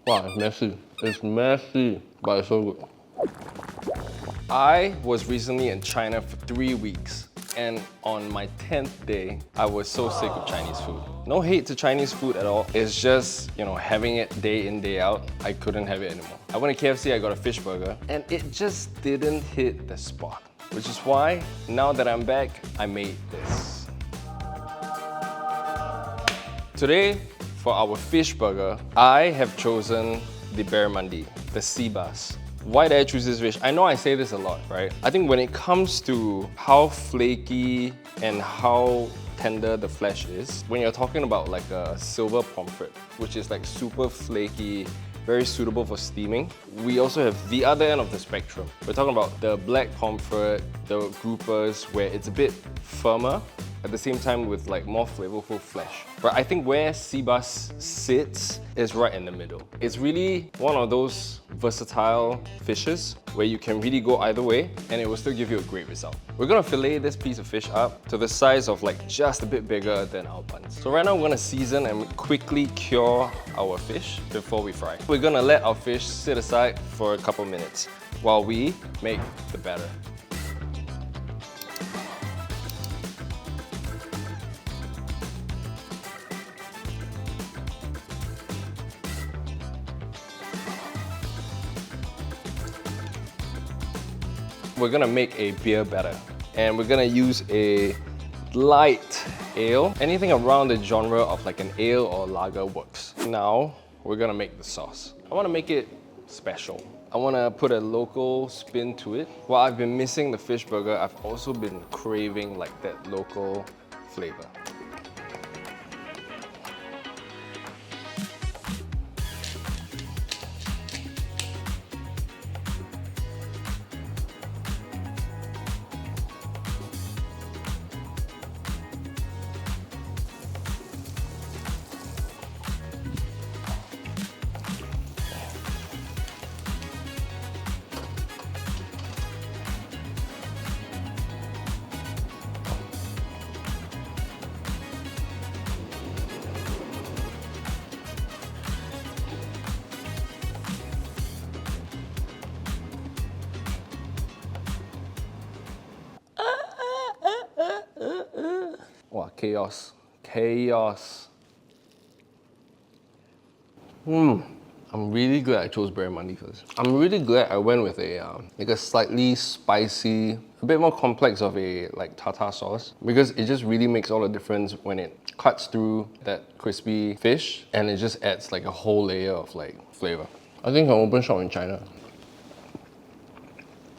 Wow, it's messy. It's messy, but it's so good. I was recently in China for 3 weeks, and on my 10th day, I was so sick of Chinese food. No hate to Chinese food at all. It's just, you know, having it day in, day out, I couldn't have it anymore. I went to KFC, I got a fish burger, and it just didn't hit the spot. Which is why, now that I'm back, I made this. Today, for our fish burger, I have chosen the Barramundi, the sea bass. Why did I choose this fish? I know I say this a lot, right? I think when it comes to how flaky and how tender the flesh is, when you're talking about like a silver pomfret, which is like super flaky, very suitable for steaming. We also have the other end of the spectrum. We're talking about the black pomfret, the groupers, where it's a bit firmer, at the same time with like more flavorful flesh. But I think where sea bass sits is right in the middle. It's really one of those versatile fishes where you can really go either way and it will still give you a great result. We're gonna fillet this piece of fish up to the size of like just a bit bigger than our buns. So right now we're gonna season and quickly cure our fish before we fry. We're gonna let our fish sit aside for a couple minutes while we make the batter. We're gonna make a beer batter and we're gonna use a light ale. Anything around the genre of like an ale or lager works. Now we're gonna make the sauce. I wanna make it special. I wanna put a local spin to it. While I've been missing the fish burger, I've also been craving like that local flavor. Wow, chaos. Chaos. I'm really glad I chose Barramundi for this. I'm really glad I went with like a slightly spicy, a bit more complex of a like tartar sauce, because it just really makes all the difference when it cuts through that crispy fish and it just adds like a whole layer of like flavor. I think I'll open shop in China.